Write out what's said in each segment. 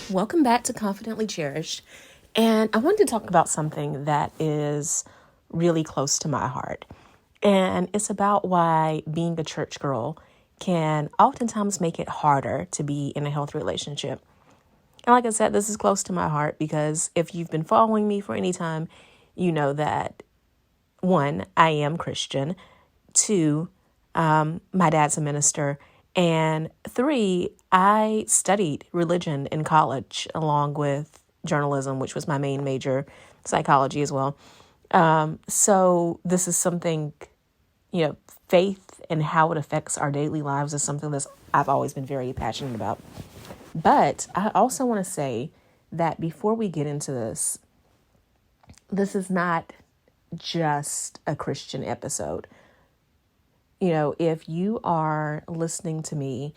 Welcome back to Confidently Cherished. And I wanted to talk about something that is really close to my heart. And it's about why being a church girl can oftentimes make it harder to be in a healthy relationship. And like I said, this is close to my heart because if you've been following me for any time, you know that one, I am Christian. Two, my dad's a minister. And three, I studied religion in college along with journalism, which was my main major, psychology as well. So this is something, faith and how it affects our daily lives is something that I've always been very passionate about. But I also want to say that before we get into this is not just a Christian episode. If you are listening to me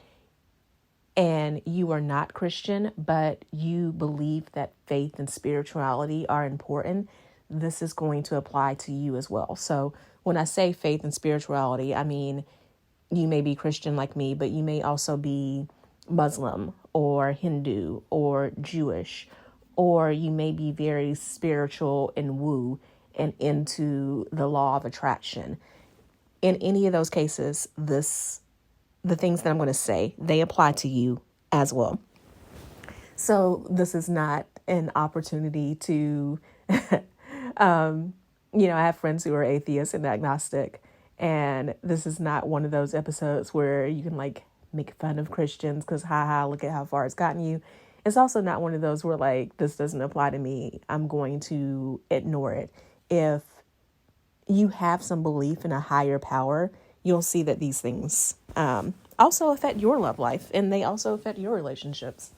and you are not Christian, but you believe that faith and spirituality are important, this is going to apply to you as well. So when I say faith and spirituality, I mean, you may be Christian like me, but you may also be Muslim or Hindu or Jewish, or you may be very spiritual and woo and into the law of attraction. In any of those cases, the things that I'm going to say, they apply to you as well. So this is not an opportunity to, I have friends who are atheists and agnostic, and this is not one of those episodes where you can make fun of Christians because look at how far it's gotten you. It's also not one of those where this doesn't apply to me, I'm going to ignore it. If you have some belief in a higher power, you'll see that these things also affect your love life, and they also affect your relationships.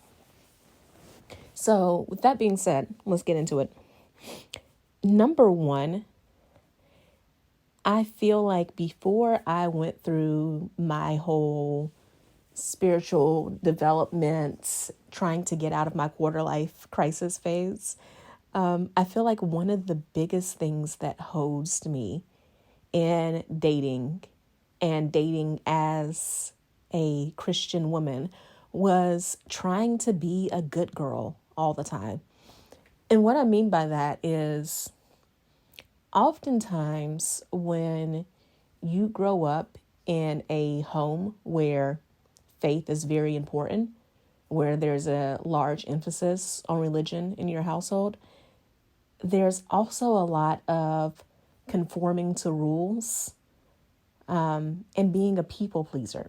So with that being said, let's get into it. Number one, I feel like before I went through my whole spiritual development, trying to get out of my quarter life crisis phase, I feel like one of the biggest things that holds me in dating and dating as a Christian woman was trying to be a good girl all the time. And what I mean by that is oftentimes when you grow up in a home where faith is very important, where there's a large emphasis on religion in your household, there's also a lot of conforming to rules and being a people pleaser.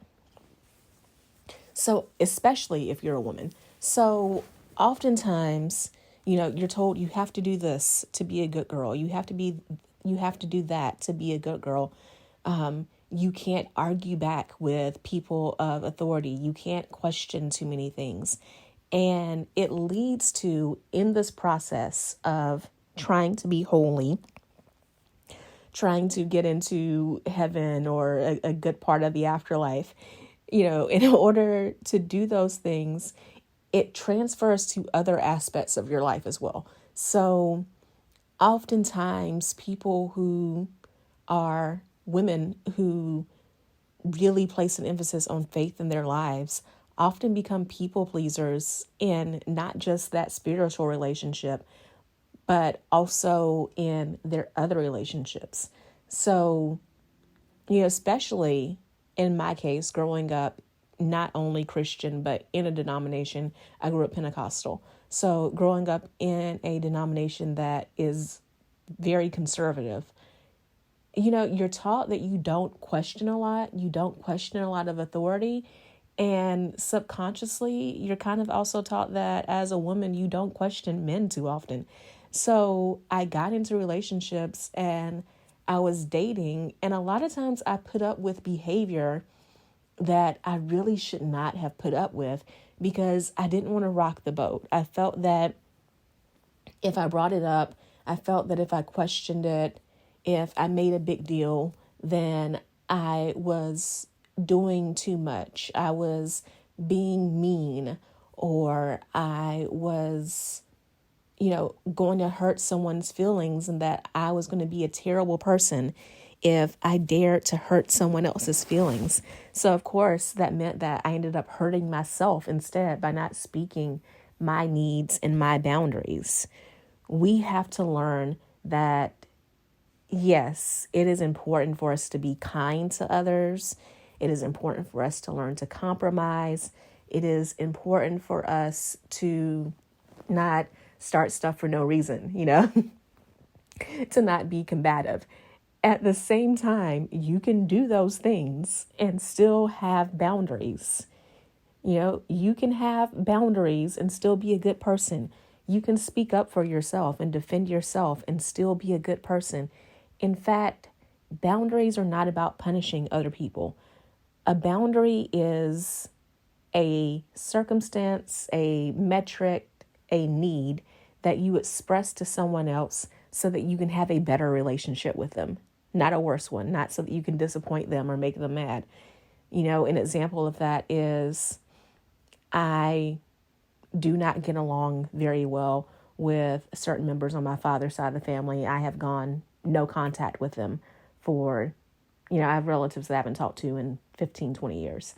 So especially if you're a woman. So oftentimes, you're told you have to do this to be a good girl. You have to do that to be a good girl. You can't argue back with people of authority. You can't question too many things. And it leads to, in this process of trying to be holy, trying to get into heaven or a good part of the afterlife, in order to do those things, it transfers to other aspects of your life as well. So oftentimes people who are women who really place an emphasis on faith in their lives often become people pleasers in not just that spiritual relationship, but also in their other relationships. So, especially in my case, growing up, not only Christian, but in a denomination, I grew up Pentecostal. So growing up in a denomination that is very conservative, you're taught that you don't question a lot. You don't question a lot of authority. And subconsciously, you're kind of also taught that as a woman, you don't question men too often. So I got into relationships and I was dating, and a lot of times I put up with behavior that I really should not have put up with because I didn't want to rock the boat. I felt that if I brought it up, I felt that if I questioned it, if I made a big deal, then I was doing too much. I was being mean, or I was going to hurt someone's feelings, and that I was going to be a terrible person if I dared to hurt someone else's feelings. So of course that meant that I ended up hurting myself instead by not speaking my needs and my boundaries. We have to learn that, yes, it is important for us to be kind to others. It is important for us to learn to compromise. It is important for us to not start stuff for no reason, to not be combative. At the same time, you can do those things and still have boundaries. You can have boundaries and still be a good person. You can speak up for yourself and defend yourself and still be a good person. In fact, boundaries are not about punishing other people. A boundary is a circumstance, a metric, a need that you express to someone else so that you can have a better relationship with them, not a worse one, not so that you can disappoint them or make them mad. An example of that is I do not get along very well with certain members on my father's side of the family. I have gone no contact with them for, I have relatives that I haven't talked to in 15, 20 years.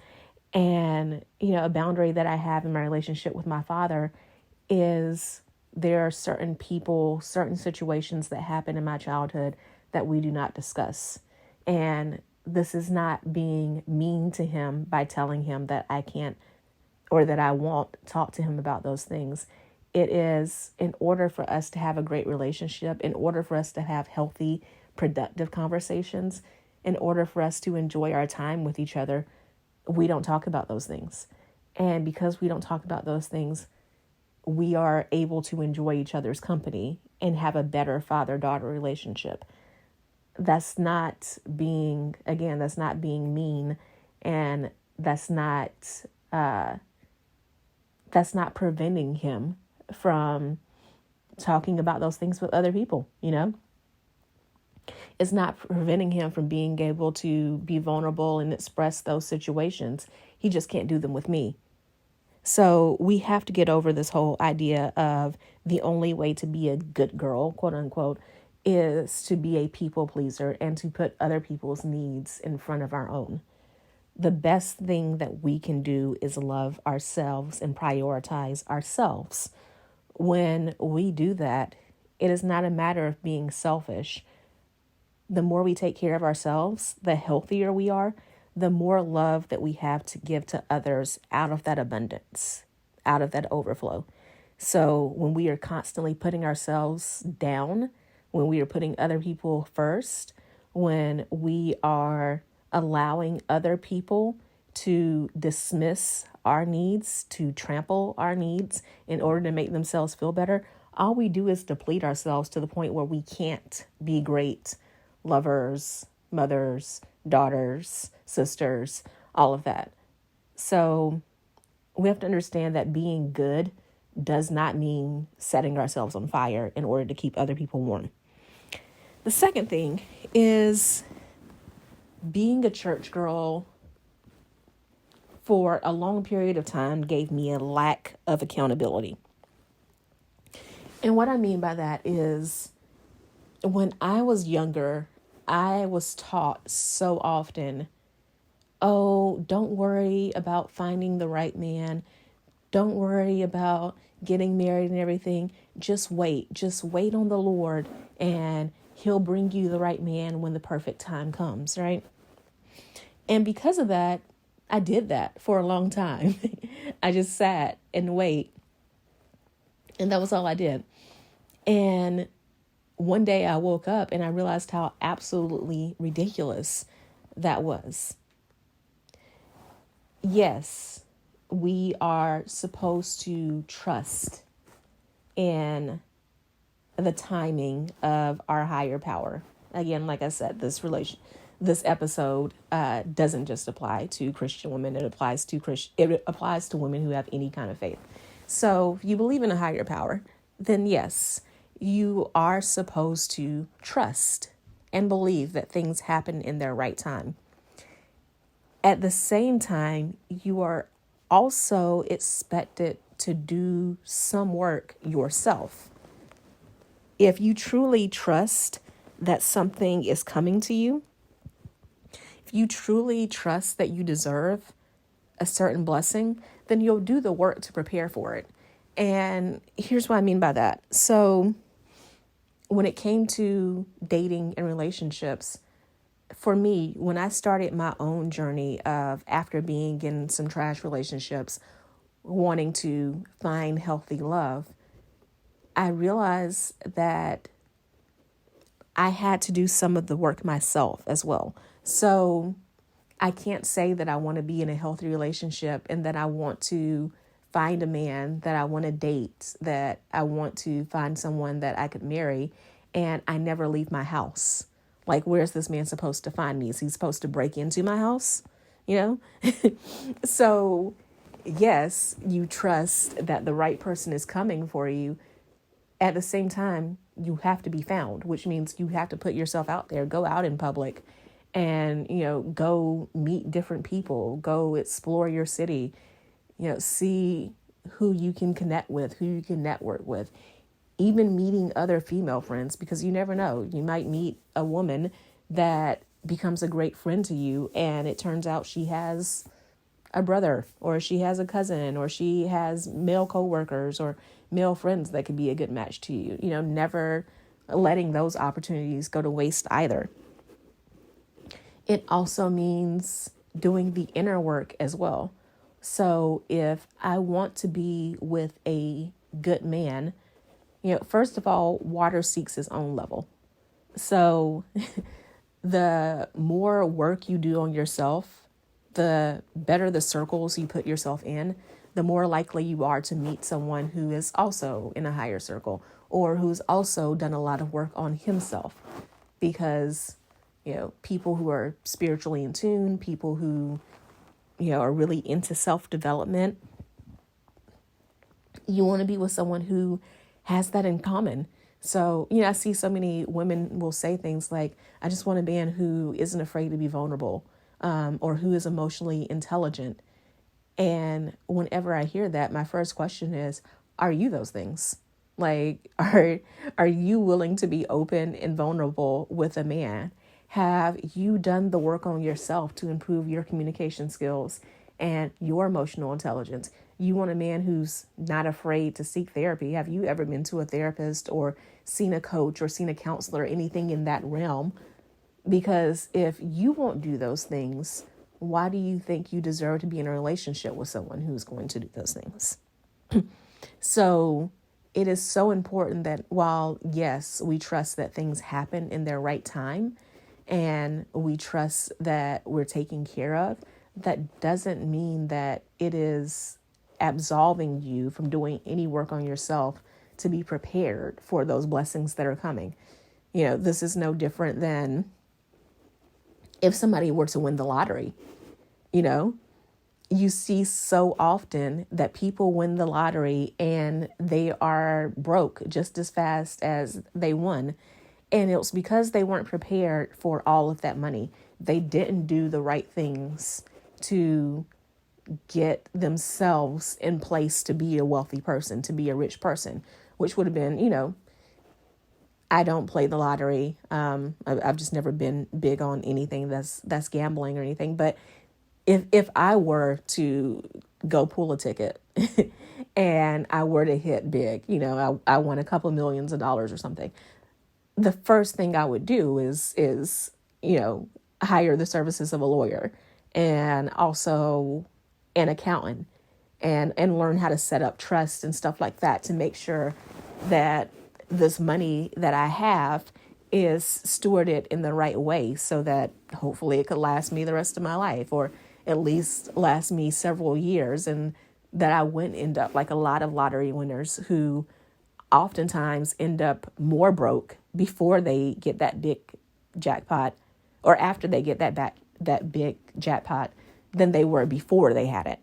And, a boundary that I have in my relationship with my father is there are certain people, certain situations that happen in my childhood that we do not discuss. And this is not being mean to him by telling him that I can't or that I won't talk to him about those things. It is in order for us to have a great relationship, in order for us to have healthy, productive conversations, in order for us to enjoy our time with each other, we don't talk about those things. And because we don't talk about those things, we are able to enjoy each other's company and have a better father-daughter relationship. That's not being mean, and that's not preventing him from talking about those things with other people, It's not preventing him from being able to be vulnerable and express those situations. He just can't do them with me. So we have to get over this whole idea of the only way to be a good girl, quote unquote, is to be a people pleaser and to put other people's needs in front of our own. The best thing that we can do is love ourselves and prioritize ourselves. When we do that, it is not a matter of being selfish. The more we take care of ourselves, the healthier we are, the more love that we have to give to others out of that abundance, out of that overflow. So when we are constantly putting ourselves down, when we are putting other people first, when we are allowing other people to dismiss our needs, to trample our needs in order to make themselves feel better, all we do is deplete ourselves to the point where we can't be great lovers, mothers, daughters, sisters, all of that. So we have to understand that being good does not mean setting ourselves on fire in order to keep other people warm. The second thing is being a church girl for a long period of time gave me a lack of accountability. And what I mean by that is when I was younger, I was taught so often, oh, don't worry about finding the right man. Don't worry about getting married and everything. Just wait on the Lord and he'll bring you the right man when the perfect time comes, right? And because of that, I did that for a long time. I just sat and wait. And that was all I did. And one day I woke up and I realized how absolutely ridiculous that was. Yes, we are supposed to trust in the timing of our higher power. Again, like I said, this episode doesn't just apply to Christian women. It applies to women who have any kind of faith. So if you believe in a higher power, then yes, you are supposed to trust and believe that things happen in their right time. At the same time, you are also expected to do some work yourself. If you truly trust that something is coming to you, if you truly trust that you deserve a certain blessing, then you'll do the work to prepare for it. And here's what I mean by that. So when it came to dating and relationships, for me, when I started my own journey of after being in some trash relationships, wanting to find healthy love, I realized that I had to do some of the work myself as well. So I can't say that I want to be in a healthy relationship and that I want to find a man that I want to date, that I want to find someone that I could marry, and I never leave my house. Like, where's this man supposed to find me? Is he supposed to break into my house? You know? So, yes, you trust that the right person is coming for you. At the same time, you have to be found, which means you have to put yourself out there, go out in public and, go meet different people, go explore your city, see who you can connect with, who you can network with, even meeting other female friends, because you never know. You might meet a woman that becomes a great friend to you, and it turns out she has a brother, or she has a cousin, or she has male coworkers or male friends that could be a good match to you. Never letting those opportunities go to waste either. It also means doing the inner work as well. So if I want to be with a good man, first of all, water seeks its own level. So the more work you do on yourself, the better the circles you put yourself in, the more likely you are to meet someone who is also in a higher circle or who's also done a lot of work on himself. Because, people who are spiritually in tune, people who, are really into self-development, you want to be with someone who has that in common. So, I see so many women will say things like, I just want a man who isn't afraid to be vulnerable, or who is emotionally intelligent. And whenever I hear that, my first question is, are you those things? Like, are you willing to be open and vulnerable with a man? Have you done the work on yourself to improve your communication skills and your emotional intelligence? You want a man who's not afraid to seek therapy. Have you ever been to a therapist or seen a coach or seen a counselor, anything in that realm? Because if you won't do those things, why do you think you deserve to be in a relationship with someone who's going to do those things? So it is so important that while, yes, we trust that things happen in their right time and we trust that we're taken care of, that doesn't mean that it is absolving you from doing any work on yourself to be prepared for those blessings that are coming. This is no different than if somebody were to win the lottery. You see so often that people win the lottery and they are broke just as fast as they won. And it was because they weren't prepared for all of that money. They didn't do the right things to get themselves in place to be a wealthy person, to be a rich person, which would have been, I don't play the lottery. I've just never been big on anything that's gambling or anything. But if I were to go pull a ticket and I were to hit big, I won a couple of millions of dollars or something, the first thing I would do is hire the services of a lawyer and also an accountant and learn how to set up trust and stuff like that to make sure that this money that I have is stewarded in the right way so that hopefully it could last me the rest of my life, or at least last me several years, and that I wouldn't end up like a lot of lottery winners who oftentimes end up more broke before they get that big jackpot, or after they get that big jackpot, than they were before they had it.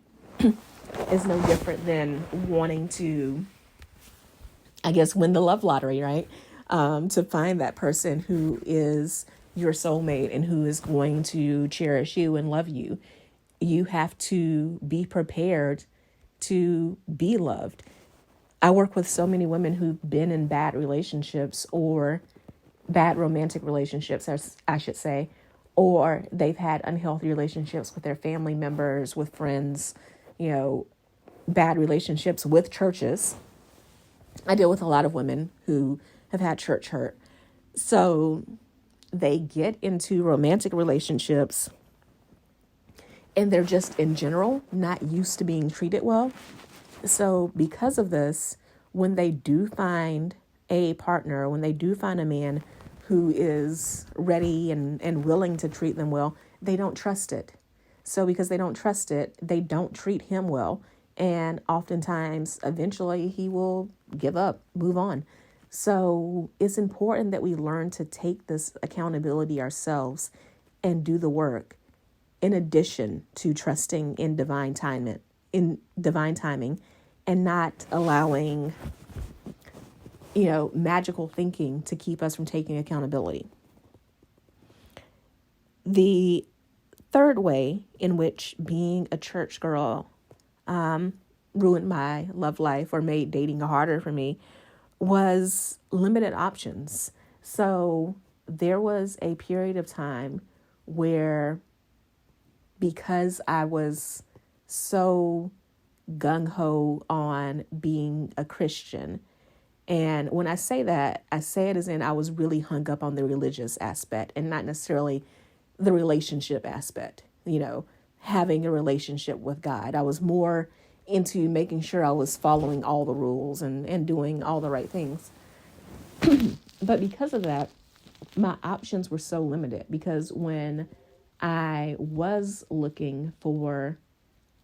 It's no different than wanting to, I guess, win the love lottery, right? To find that person who is your soulmate and who is going to cherish you and love you. You have to be prepared to be loved. I work with so many women who've been in bad relationships, or bad romantic relationships, as I should say, or they've had unhealthy relationships with their family members, with friends, bad relationships with churches, I deal with a lot of women who have had church hurt. So they get into romantic relationships and they're just in general not used to being treated well. So because of this, when they do find a partner, when they do find a man who is ready and willing to treat them well, they don't trust it. So because they don't trust it, they don't treat him well. And oftentimes, eventually, he will give up, move on. So it's important that we learn to take this accountability ourselves and do the work in addition to trusting in divine timing and not allowing, magical thinking to keep us from taking accountability. The third way in which being a church girl ruined my love life or made dating harder for me was limited options. So there was a period of time where, because I was so gung-ho on being a Christian, and when I say that, I say it as in I was really hung up on the religious aspect and not necessarily the relationship aspect, having a relationship with God. I was more into making sure I was following all the rules and doing all the right things. But because of that, my options were so limited, because when I was looking for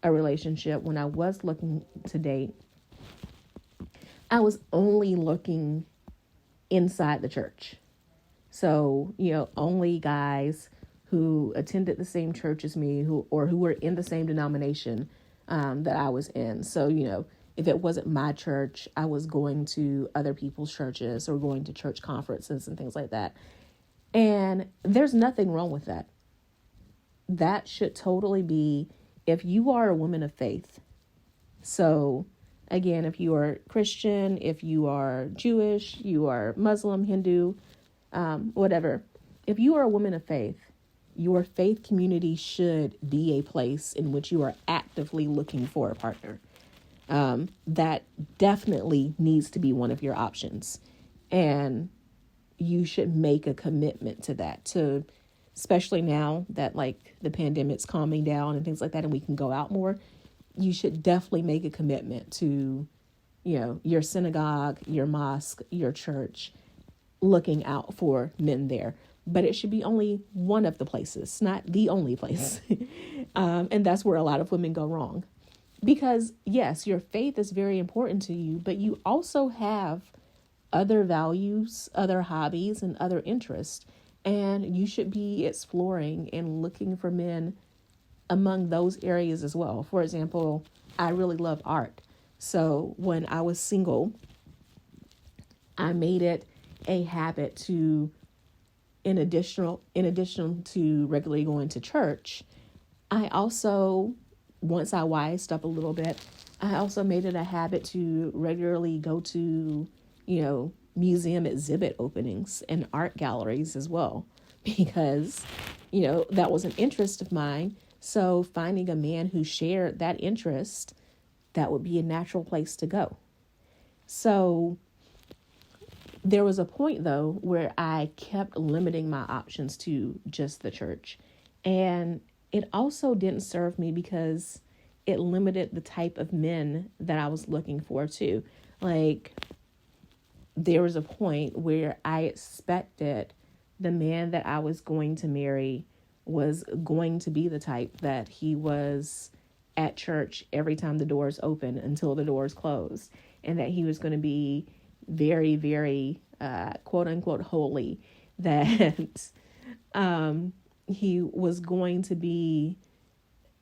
a relationship, when I was looking to date, I was only looking inside the church. So, only guys who attended the same church as me, who were in the same denomination that I was in. So, if it wasn't my church, I was going to other people's churches or going to church conferences and things like that. And there's nothing wrong with that. That should totally be, if you are a woman of faith. So again, if you are Christian, if you are Jewish, you are Muslim, Hindu, whatever. If you are a woman of faith, your faith community should be a place in which you are actively looking for a partner. That definitely needs to be one of your options. And you should make a commitment to that, especially now that like the pandemic's calming down and things like that, and we can go out more. You should definitely make a commitment to, your synagogue, your mosque, your church, looking out for men there. But it should be only one of the places, not the only place. And that's where a lot of women go wrong. Because yes, your faith is very important to you, but you also have other values, other hobbies, and other interests. And you should be exploring and looking for men among those areas as well. For example, I really love art. So when I was single, I made it a habit to, in addition to regularly going to church, I also, once I wised up a little bit, I also made it a habit to regularly go to, museum exhibit openings and art galleries as well, because, that was an interest of mine. So finding a man who shared that interest, that would be a natural place to go. So there was a point, though, where I kept limiting my options to just the church. And it also didn't serve me, because it limited the type of men that I was looking for, too. Like, there was a point where I expected the man that I was going to marry was going to be the type that he was at church every time the doors open until the doors closed, and that he was going to be very, very quote unquote holy, that he was going to be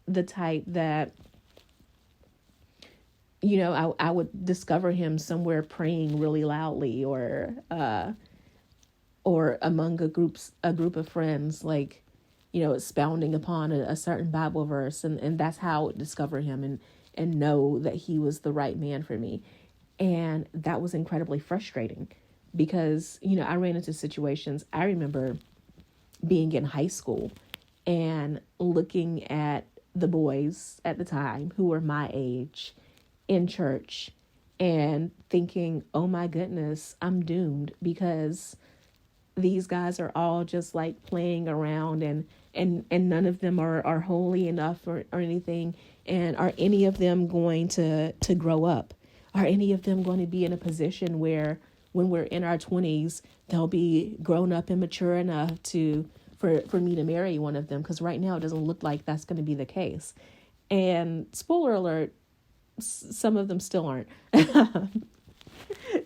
the type that, I would discover him somewhere praying really loudly, or among a group of friends, like, expounding upon a certain Bible verse, and that's how I would discover him and know that he was the right man for me. And that was incredibly frustrating, because, I ran into situations. I remember being in high school and looking at the boys at the time who were my age in church and thinking, oh my goodness, I'm doomed because these guys are all just like playing around, and none of them are holy enough or anything. And are any of them going to grow up? Are any of them going to be in a position where when we're in our 20s, they'll be grown up and mature enough for me to marry one of them? Because right now it doesn't look like that's going to be the case. And spoiler alert, some of them still aren't.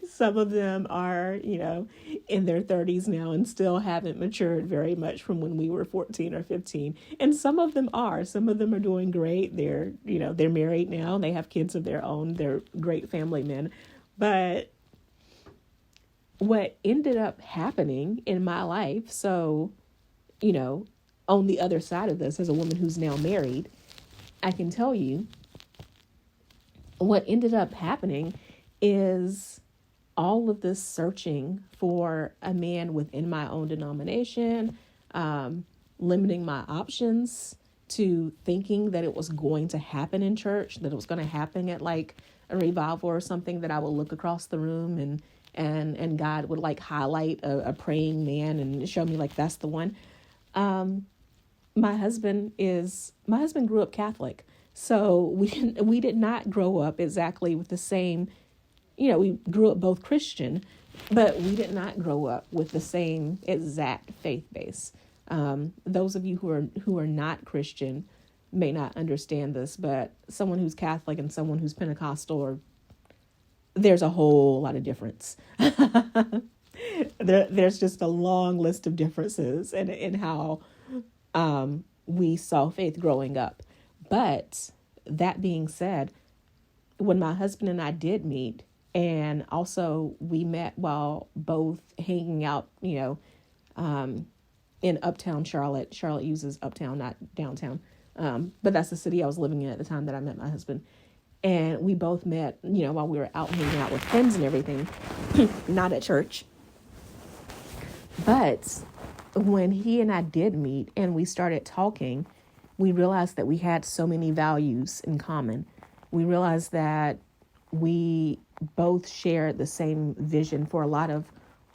Some of them are, in their 30s now and still haven't matured very much from when we were 14 or 15. And some of them are. Some of them are doing great. They're married now. They have kids of their own. They're great family men. But what ended up happening in my life, so, on the other side of this, as a woman who's now married, I can tell you what ended up happening is all of this searching for a man within my own denomination, limiting my options to thinking that it was going to happen in church, that it was going to happen at like a revival or something, that I would look across the room and God would like highlight a praying man and show me like that's the one. My husband grew up Catholic, so we did not grow up exactly with the same. We grew up both Christian, but we did not grow up with the same exact faith base. Those of you who are not Christian may not understand this, but someone who's Catholic and someone who's Pentecostal, there's a whole lot of difference. There's just a long list of differences in how we saw faith growing up. But that being said, when my husband and I did meet, and also we met while both hanging out, in uptown Charlotte. Charlotte uses uptown, not downtown. But that's the city I was living in at the time that I met my husband. And we both met, while we were out hanging out with friends and everything, not at church. But when he and I did meet and we started talking, we realized that we had so many values in common. We realized that we both shared the same vision for a lot of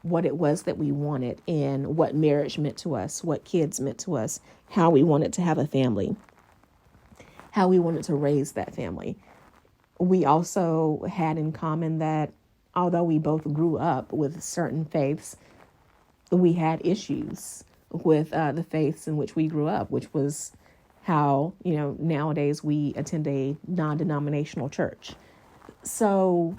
what it was that we wanted and what marriage meant to us, what kids meant to us, how we wanted to have a family, how we wanted to raise that family. We also had in common that although we both grew up with certain faiths, we had issues with the faiths in which we grew up, which was how, nowadays we attend a non-denominational church. So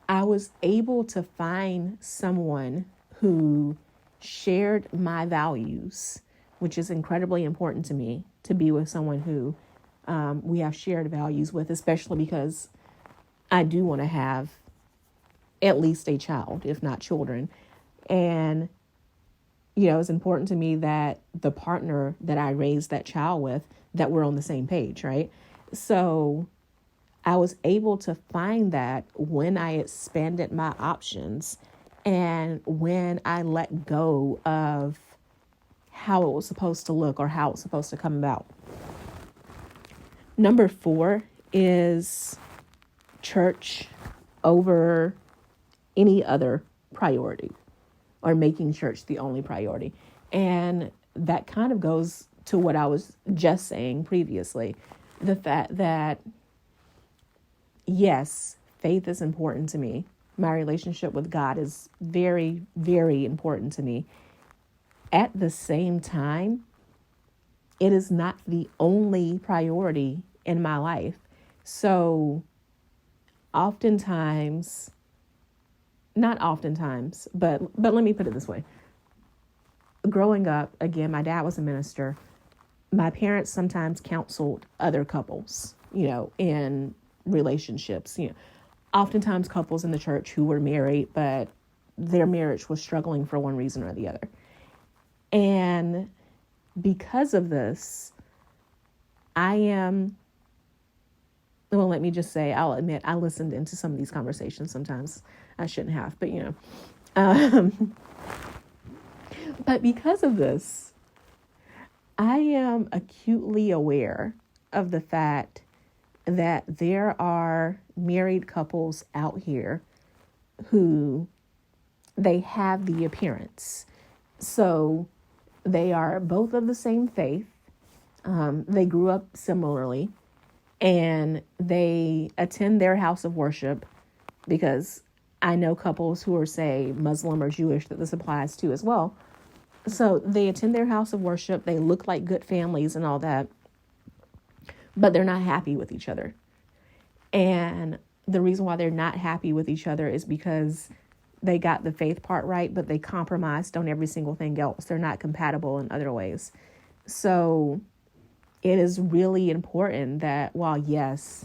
I was able to find someone who shared my values, which is incredibly important to me, to be with someone who we have shared values with, especially because I do want to have at least a child, if not children. And, it's important to me that the partner that I raised that child with, that we're on the same page, right? So I was able to find that when I expanded my options and when I let go of how it was supposed to look or how it's supposed to come about. Number 4 is church over any other priority, or making church the only priority. And that kind of goes to what I was just saying previously. The fact that, yes, faith is important to me. My relationship with God is very, very important to me. At the same time, it is not the only priority in my life. So oftentimes, not oftentimes, but let me put it this way. Growing up, again, my dad was a minister. My parents sometimes counseled other couples, in relationships, oftentimes couples in the church who were married, but their marriage was struggling for one reason or the other. And because of this, let me just say, I'll admit, I listened into some of these conversations sometimes. I shouldn't have, but but because of this, I am acutely aware of the fact that there are married couples out here who they have the appearance. So they are both of the same faith. They grew up similarly, and they attend their house of worship, because I know couples who are, say, Muslim or Jewish that this applies to as well. So they attend their house of worship. They look like good families and all that, but they're not happy with each other. And the reason why they're not happy with each other is because they got the faith part right, but they compromised on every single thing else. They're not compatible in other ways. So it is really important that while, yes,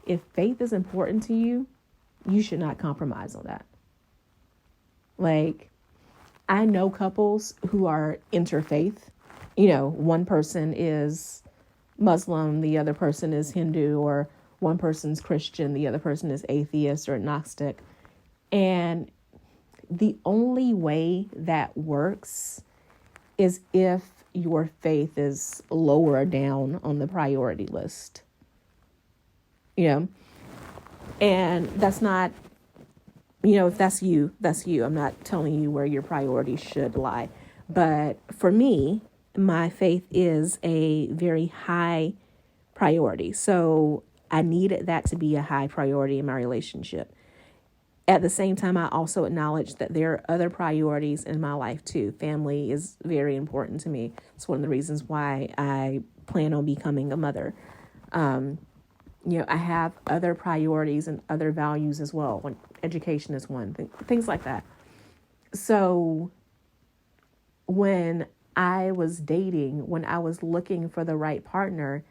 if faith is important to you, you should not compromise on that. Like, I know couples who are interfaith. One person is Muslim, the other person is Hindu, or one person's Christian, the other person is atheist or agnostic. And the only way that works is if your faith is lower down on the priority list. And that's not, if that's you, that's you. I'm not telling you where your priorities should lie. But for me, my faith is a very high priority. So I needed that to be a high priority in my relationship. At the same time, I also acknowledge that there are other priorities in my life too. Family is very important to me. It's one of the reasons why I plan on becoming a mother. I have other priorities and other values as well. When education is one, things like that. So when I was dating, when I was looking for the right partner,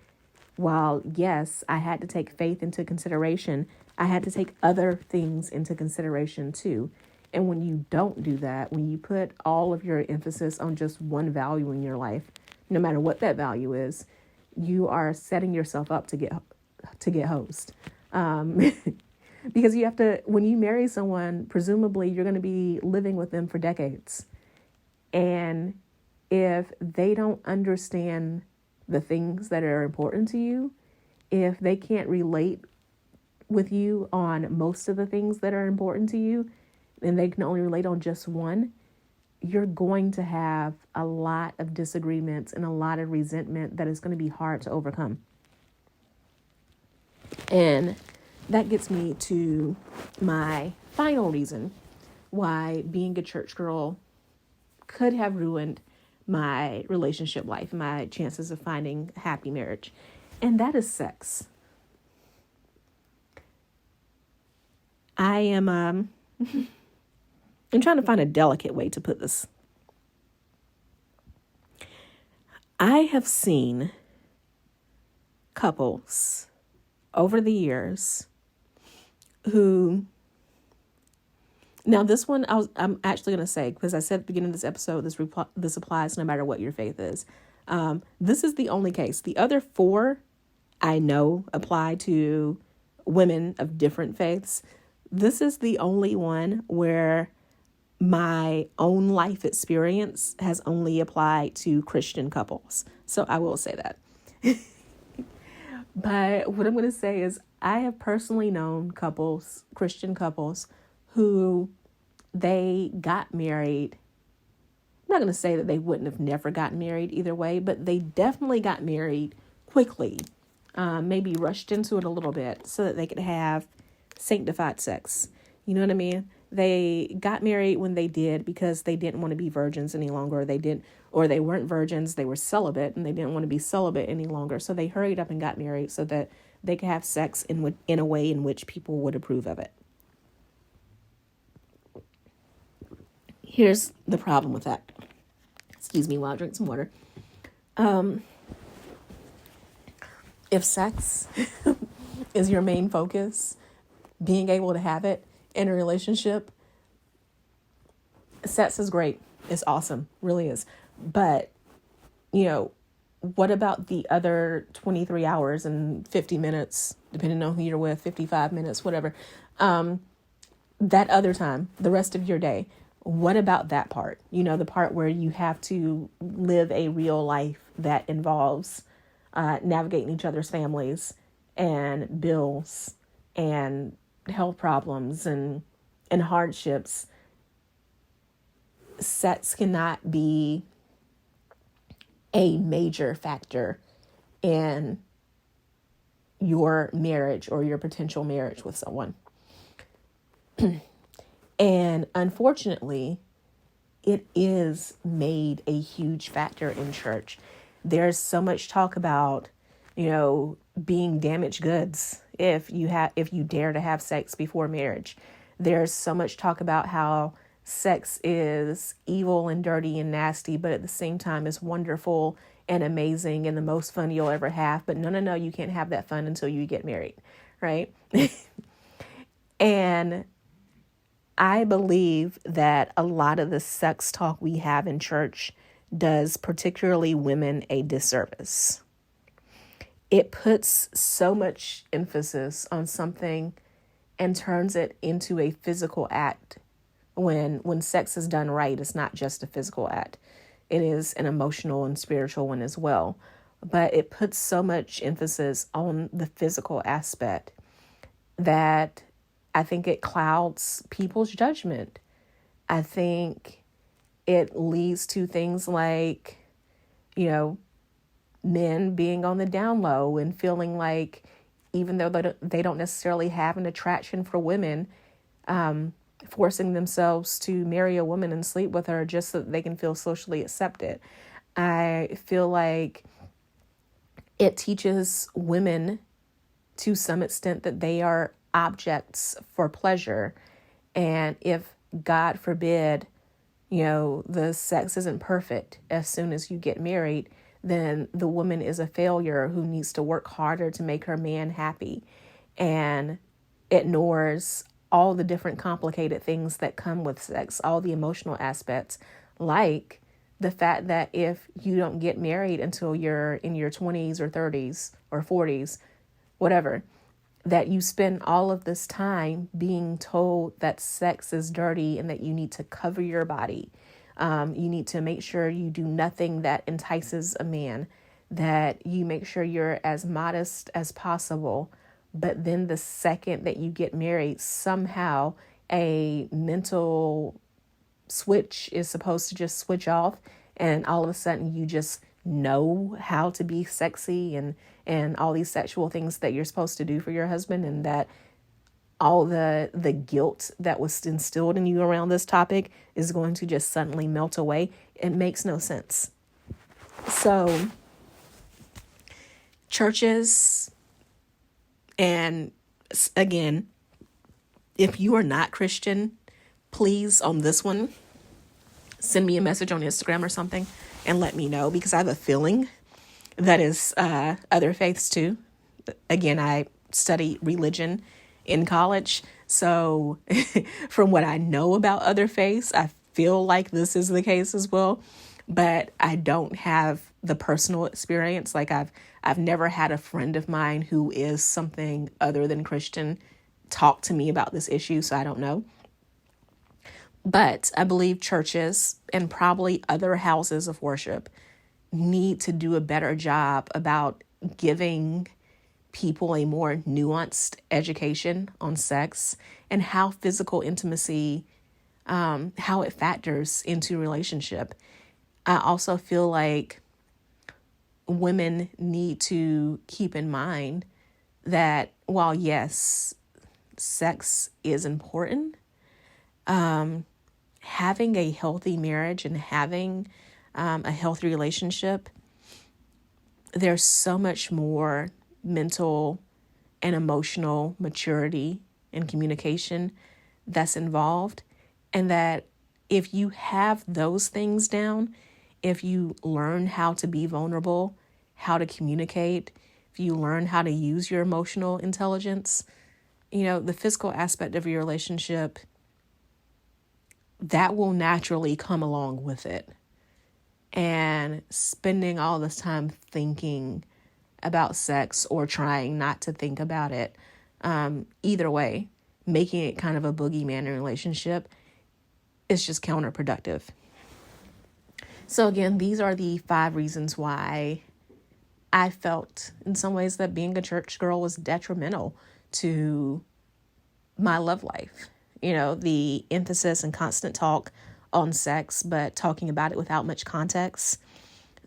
while yes, I had to take faith into consideration, I had to take other things into consideration too. And when you don't do that, when you put all of your emphasis on just one value in your life, no matter what that value is, you are setting yourself up to get hosed. Because you have to, when you marry someone, presumably you're going to be living with them for decades. And if they don't understand the things that are important to you, if they can't relate with you on most of the things that are important to you, and they can only relate on just one, you're going to have a lot of disagreements and a lot of resentment that is going to be hard to overcome. And that gets me to my final reason why being a church girl could have ruined my relationship life, my chances of finding happy marriage. And that is sex. I'm trying to find a delicate way to put this. I have seen couples over the years who, now this one I'm actually going to say, because I said at the beginning of this episode, this applies no matter what your faith is. This is the only case. The other 4 I know apply to women of different faiths. This is the only one where my own life experience has only applied to Christian couples. So I will say that. But what I'm going to say is I have personally known couples, Christian couples, who they got married. I'm not going to say that they wouldn't have never gotten married either way, but they definitely got married quickly, maybe rushed into it a little bit so that they could have sanctified sex. You know what I mean? They got married when they did because they didn't want to be virgins any longer. Or they weren't virgins, they were celibate and they didn't want to be celibate any longer. So they hurried up and got married so that they could have sex in a way in which people would approve of it. Here's the problem with that. Excuse me while I drink some water. If sex is your main focus, being able to have it in a relationship, sex is great. It's awesome. Really is. But, what about the other 23 hours and 50 minutes, depending on who you're with, 55 minutes, whatever, that other time, the rest of your day? What about that part? The part where you have to live a real life that involves navigating each other's families and bills and health problems and hardships, sex cannot be a major factor in your marriage or your potential marriage with someone. And unfortunately, it is made a huge factor in church. There's so much talk about, being damaged goods if you dare to have sex before marriage. There's so much talk about how sex is evil and dirty and nasty, but at the same time is wonderful and amazing and the most fun you'll ever have. But no, you can't have that fun until you get married, right? And I believe that a lot of the sex talk we have in church does particularly women a disservice. It puts so much emphasis on something and turns it into a physical act. When sex is done right, it's not just a physical act. It is an emotional and spiritual one as well. But it puts so much emphasis on the physical aspect that I think it clouds people's judgment. I think it leads to things like, men being on the down low and feeling like even though they don't necessarily have an attraction for women, forcing themselves to marry a woman and sleep with her just so that they can feel socially accepted. I feel like it teaches women to some extent that they are objects for pleasure. And if, God forbid, the sex isn't perfect as soon as you get married, then the woman is a failure who needs to work harder to make her man happy, and ignores all the different complicated things that come with sex, all the emotional aspects, like the fact that if you don't get married until you're in your 20s or 30s or 40s, whatever, that you spend all of this time being told that sex is dirty and that you need to cover your body. You need to make sure you do nothing that entices a man, that you make sure you're as modest as possible. But then the second that you get married, somehow a mental switch is supposed to just switch off. And all of a sudden you just know how to be sexy and all these sexual things that you're supposed to do for your husband, and that all the guilt that was instilled in you around this topic is going to just suddenly melt away. It makes no sense. So churches, and again, if you are not Christian, please, on this one, send me a message on Instagram or something and let me know, because I have a feeling that is other faiths too. Again, I study religion in college, so from what I know about other faiths, I feel like this is the case as well, but I don't have the personal experience. Like I've never had a friend of mine who is something other than Christian talk to me about this issue, so I don't know. But I believe churches and probably other houses of worship need to do a better job about giving people a more nuanced education on sex and how physical intimacy, how it factors into relationship. I also feel like women need to keep in mind that while, yes, sex is important, having a healthy marriage and having a healthy relationship, there's so much more mental and emotional maturity and communication that's involved. And that if you have those things down, if you learn how to be vulnerable, how to communicate, if you learn how to use your emotional intelligence, the physical aspect of your relationship, that will naturally come along with it. And spending all this time thinking about sex or trying not to think about it, either way, making it kind of a boogeyman in a relationship is just counterproductive. So again, these are the 5 reasons why I felt in some ways that being a church girl was detrimental to my love life. The emphasis and constant talk on sex, but talking about it without much context.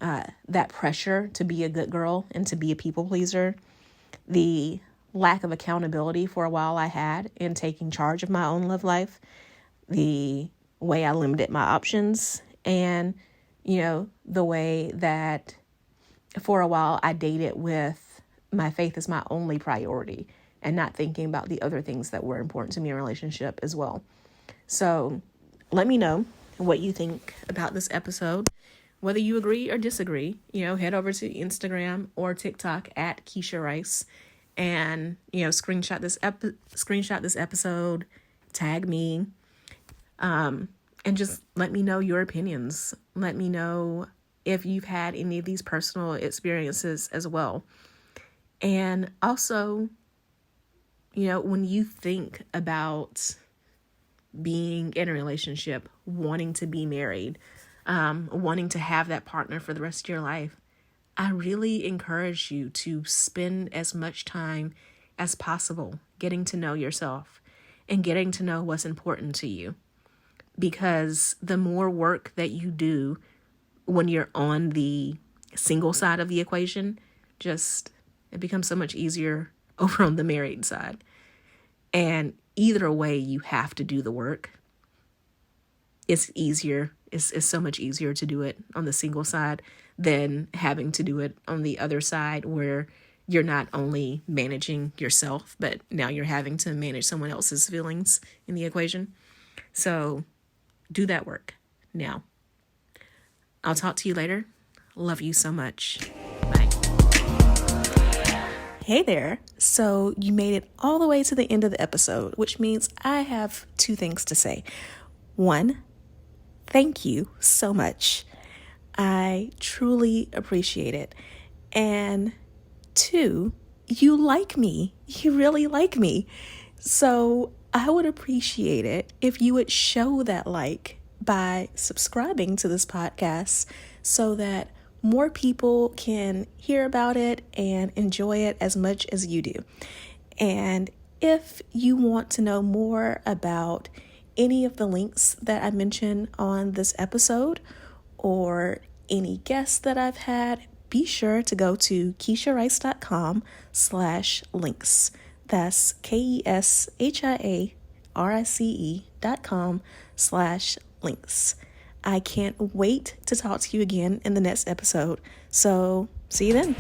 That pressure to be a good girl and to be a people pleaser. The lack of accountability for a while I had in taking charge of my own love life. The way I limited my options. And, the way that for a while I dated with my faith as my only priority and not thinking about the other things that were important to me in a relationship as well. So let me know what you think about this episode. Whether you agree or disagree, head over to Instagram or TikTok at Keshia Rice and, screenshot this episode, tag me, and just let me know your opinions. Let me know if you've had any of these personal experiences as well. And also, when you think about being in a relationship, wanting to be married, wanting to have that partner for the rest of your life, I really encourage you to spend as much time as possible getting to know yourself and getting to know what's important to you. Because the more work that you do when you're on the single side of the equation, it becomes so much easier over on the married side. And either way, you have to do the work. It's easier. It's so much easier to do it on the single side than having to do it on the other side where you're not only managing yourself, but now you're having to manage someone else's feelings in the equation. So do that work now. I'll talk to you later. Love you so much. Bye. Hey there. So you made it all the way to the end of the episode, which means I have two things to say. One, thank you so much. I truly appreciate it. And two, you like me. You really like me. So I would appreciate it if you would show that by subscribing to this podcast so that more people can hear about it and enjoy it as much as you do. And if you want to know more about any of the links that I mentioned on this episode or any guests that I've had, be sure to go to KeshiaRice.com/links. That's KeshiaRice.com/links. I can't wait to talk to you again in the next episode. So see you then.